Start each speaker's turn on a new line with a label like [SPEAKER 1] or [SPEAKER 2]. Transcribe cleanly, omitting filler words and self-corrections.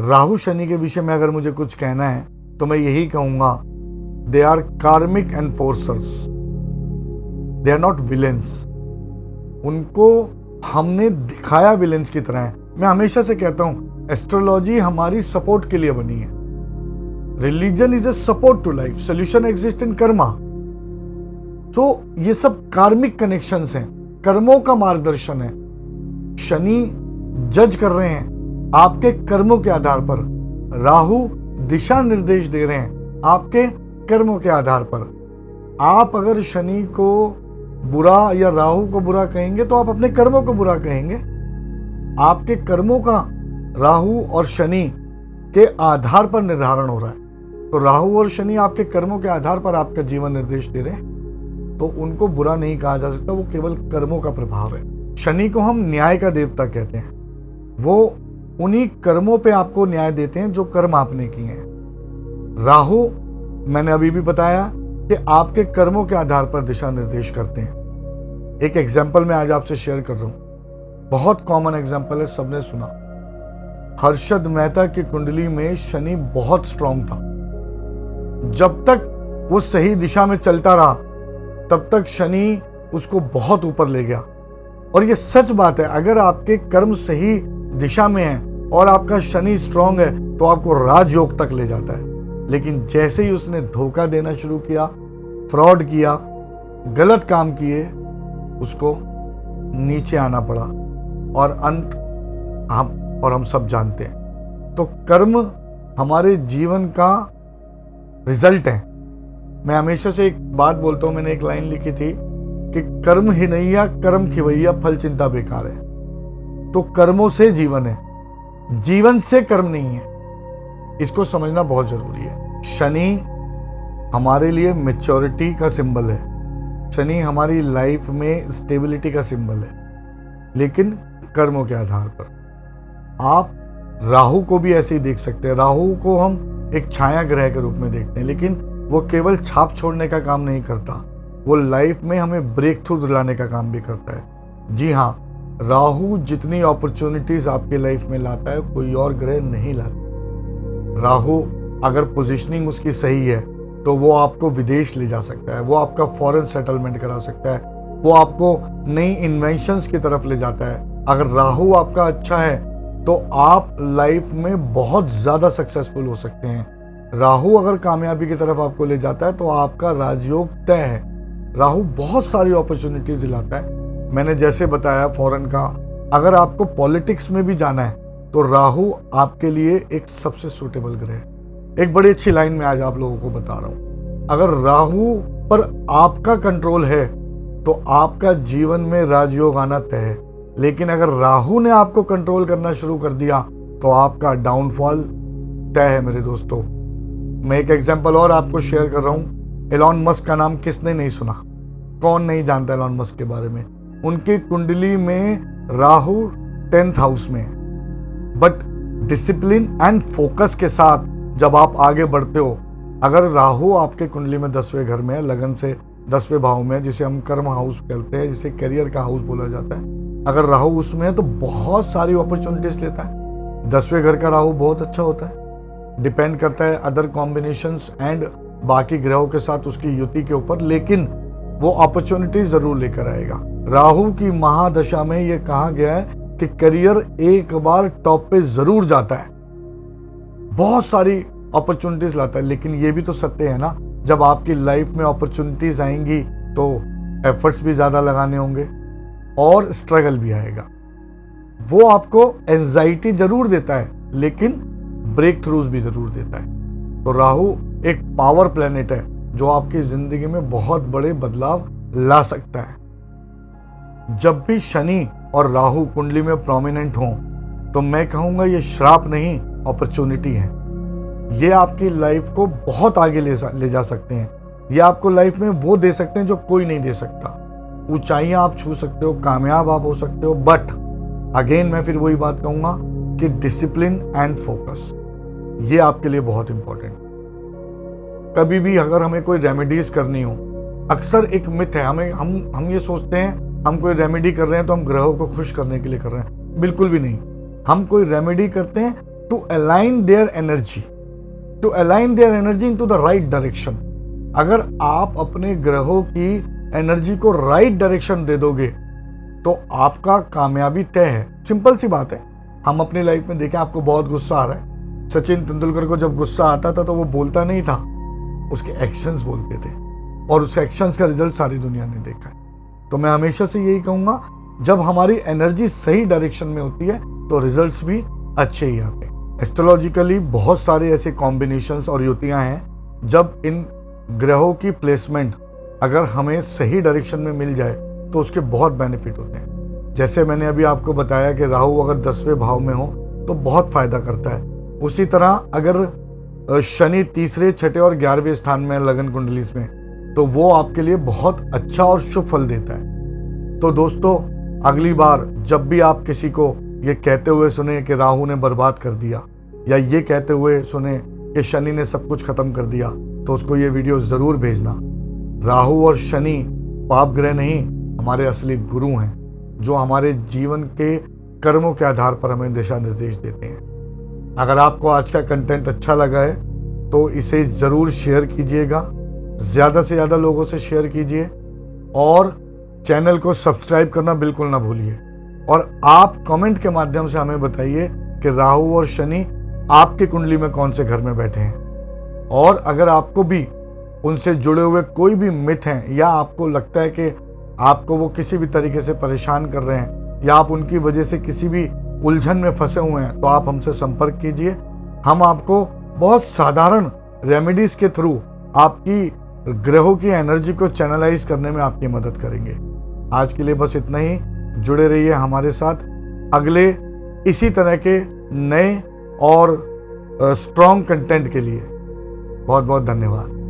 [SPEAKER 1] राहु शनि के विषय में अगर मुझे कुछ कहना है तो मैं यही कहूंगा, दे आर कार्मिक enforcers, they are not villains. उनको हमने दिखाया विलेंस की तरह है। मैं हमेशा से कहता हूं एस्ट्रोलॉजी हमारी सपोर्ट के लिए बनी है। Religion is a support to life, solution exist in karma. So ये सब कार्मिक कनेक्शंस हैं, कर्मों का मार्गदर्शन है। शनि जज कर रहे हैं आपके कर्मों के आधार पर, राहु दिशा निर्देश दे रहे हैं आपके कर्मों के आधार पर। आप अगर शनि को बुरा या राहु को बुरा कहेंगे तो आप अपने कर्मों को बुरा कहेंगे। आपके कर्मों का राहु और शनि के आधार पर निर्धारण हो रहा है। तो राहु और शनि आपके कर्मों के आधार पर आपका जीवन निर्देश दे रहे हैं, तो उनको बुरा नहीं कहा जा सकता, वो केवल कर्मों का प्रभाव है। शनि को हम न्याय का देवता कहते हैं। वो उन्हीं कर्मों पे आपको न्याय देते हैं जो कर्म आपने किए हैं। राहु मैंने अभी भी बताया कि आपके कर्मों के आधार पर दिशा निर्देश करते हैं। एक एग्जाम्पल मैं आज आपसे शेयर कर रहा हूं, बहुत कॉमन एग्जाम्पल है, सबने सुना। हर्षद मेहता की कुंडली में शनि बहुत स्ट्रांग था। जब तक वो सही दिशा में चलता रहा तब तक शनि उसको बहुत ऊपर ले गया। और ये सच बात है, अगर आपके कर्म सही दिशा में है और आपका शनि स्ट्रांग है तो आपको राजयोग तक ले जाता है। लेकिन जैसे ही उसने धोखा देना शुरू किया, फ्रॉड किया, गलत काम किए, उसको नीचे आना पड़ा और अंत हम सब जानते हैं। तो कर्म हमारे जीवन का रिजल्ट है। मैं हमेशा से एक बात बोलता हूं, मैंने एक लाइन लिखी थी कि कर्म ही नैया कर्म खिवैया फल चिंता बेकार है। तो कर्मों से जीवन है, जीवन से कर्म नहीं है। इसको समझना बहुत जरूरी है। शनि हमारे लिए मैच्योरिटी का सिंबल है, शनि हमारी लाइफ में स्टेबिलिटी का सिंबल है, लेकिन कर्मों के आधार पर। आप राहु को भी ऐसे ही देख सकते हैं। राहु को हम एक छाया ग्रह के रूप में देखते हैं, लेकिन वो केवल छाप छोड़ने का काम नहीं करता, वो लाइफ में हमें ब्रेक थ्रू दिलाने का काम भी करता है। जी हाँ, राहु जितनी अपॉर्चुनिटीज आपके लाइफ में लाता है कोई और ग्रह नहीं लाता। राहु अगर पोजीशनिंग उसकी सही है तो वो आपको विदेश ले जा सकता है, वो आपका फॉरेन सेटलमेंट करा सकता है, वो आपको नई इन्वेंशंस की तरफ ले जाता है। अगर राहु आपका अच्छा है तो आप लाइफ में बहुत ज़्यादा सक्सेसफुल हो सकते हैं। राहु अगर कामयाबी की तरफ आपको ले जाता है तो आपका राजयोग तय है। राहु बहुत सारी अपॉर्चुनिटीज दिलाता है। मैंने जैसे बताया फॉरेन का, अगर आपको पॉलिटिक्स में भी जाना है तो राहु आपके लिए एक सबसे सूटेबल ग्रह है। एक बड़ी अच्छी लाइन में आज आप लोगों को बता रहा हूं, अगर राहु पर आपका कंट्रोल है तो आपका जीवन में राजयोग आना तय है। लेकिन अगर राहु ने आपको कंट्रोल करना शुरू कर दिया तो आपका डाउनफॉल तय है मेरे दोस्तों। मैं एक एग्जांपल और आपको शेयर कर रहा हूं। एलॉन मस्क का नाम किसने नहीं सुना, कौन नहीं जानता एलॉन मस्क के बारे में। उनकी कुंडली में राहु 10th हाउस में है, बट डिसिप्लिन एंड फोकस के साथ जब आप आगे बढ़ते हो, अगर राहु आपके कुंडली में 10वें घर में है, लगन से 10वें भाव में, जिसे हम कर्म हाउस कहते हैं, जिसे करियर का हाउस बोला जाता है, अगर राहु उसमें है तो बहुत सारी अपॉर्चुनिटीज लेता है। 10वें घर का राहु बहुत अच्छा होता है, डिपेंड करता है अदर कॉम्बिनेशंस एंड बाकी ग्रहों के साथ उसकी युति के ऊपर, लेकिन वो अपॉर्चुनिटीज जरूर लेकर आएगा। राहु की महादशा में यह कहा गया है कि करियर एक बार टॉप पे जरूर जाता है, बहुत सारी अपॉर्चुनिटीज लाता है। लेकिन ये भी तो सत्य है ना, जब आपकी लाइफ में अपॉर्चुनिटीज आएंगी तो एफर्ट्स भी ज्यादा लगाने होंगे और स्ट्रगल भी आएगा। वो आपको एंजाइटी जरूर देता है लेकिन ब्रेक थ्रूज भी जरूर देता है। तो राहु एक पावर प्लेनेट है जो आपकी जिंदगी में बहुत बड़े बदलाव ला सकता है। जब भी शनि और राहु कुंडली में प्रोमिनेंट हों तो मैं कहूंगा ये श्राप नहीं, अपॉर्चुनिटी है। ये आपकी लाइफ को बहुत आगे ले जा सकते हैं। ये आपको लाइफ में वो दे सकते हैं जो कोई नहीं दे सकता। ऊंचाइयां आप छू सकते हो, कामयाब आप हो सकते हो, बट अगेन मैं फिर वही बात कहूंगा कि डिसिप्लिन एंड फोकस ये आपके लिए बहुत इंपॉर्टेंट। कभी भी अगर हमें कोई रेमेडीज करनी हो, अक्सर एक मिथ है, हम ये सोचते हैं हम कोई रेमेडी कर रहे हैं तो हम ग्रहों को खुश करने के लिए कर रहे हैं। बिल्कुल भी नहीं। हम कोई रेमेडी करते हैं to align their energy into the right direction. अगर आप अपने ग्रहों की एनर्जी को राइट डायरेक्शन दे दोगे तो आपका कामयाबी तय है। सिंपल सी बात है, हम अपनी लाइफ में देखें, आपको बहुत गुस्सा आ रहा है, सचिन तेंदुलकर को जब गुस्सा आता था तो वो बोलता नहीं था, उसके एक्शंस बोलते थे, और उस एक्शंस का रिजल्ट सारी दुनिया ने देखा है। तो मैं हमेशा से यही कहूंगा, जब हमारी एनर्जी सही डायरेक्शन में होती है तो रिजल्ट्स भी अच्छे ही आते हैं। एस्ट्रोलॉजिकली बहुत सारे ऐसे कॉम्बिनेशंस और युतियां हैं, जब इन ग्रहों की प्लेसमेंट अगर हमें सही डायरेक्शन में मिल जाए तो उसके बहुत बेनिफिट होते हैं। जैसे मैंने अभी आपको बताया कि राहु अगर 10वें भाव में हो तो बहुत फायदा करता है। उसी तरह अगर शनि तीसरे, छठे और 11वें स्थान में लगन कुंडली में, तो वो आपके लिए बहुत अच्छा और शुभ फल देता है। तो दोस्तों, अगली बार जब भी आप किसी को ये कहते हुए सुने कि राहु ने बर्बाद कर दिया, या ये कहते हुए सुने कि शनि ने सब कुछ खत्म कर दिया, तो उसको ये वीडियो जरूर भेजना। राहु और शनि पाप ग्रह नहीं, हमारे असली गुरु हैं, जो हमारे जीवन के कर्मों के आधार पर हमें दिशा निर्देश देते हैं। अगर आपको आज का कंटेंट अच्छा लगा है तो इसे ज़रूर शेयर कीजिएगा, ज़्यादा से ज़्यादा लोगों से शेयर कीजिए, और चैनल को सब्सक्राइब करना बिल्कुल ना भूलिए। और आप कमेंट के माध्यम से हमें बताइए कि राहु और शनि आपकी कुंडली में कौन से घर में बैठे हैं, और अगर आपको भी उनसे जुड़े हुए कोई भी मिथ हैं, या आपको लगता है कि आपको वो किसी भी तरीके से परेशान कर रहे हैं, या आप उनकी वजह से किसी भी उलझन में फंसे हुए हैं, तो आप हमसे संपर्क कीजिए। हम आपको बहुत साधारण रेमेडीज के थ्रू आपकी ग्रहों की एनर्जी को चैनलाइज करने में आपकी मदद करेंगे। आज के लिए बस इतना ही। जुड़े रहिए हमारे साथ अगले इसी तरह के नए और स्ट्रॉन्ग कंटेंट के लिए। बहुत बहुत धन्यवाद।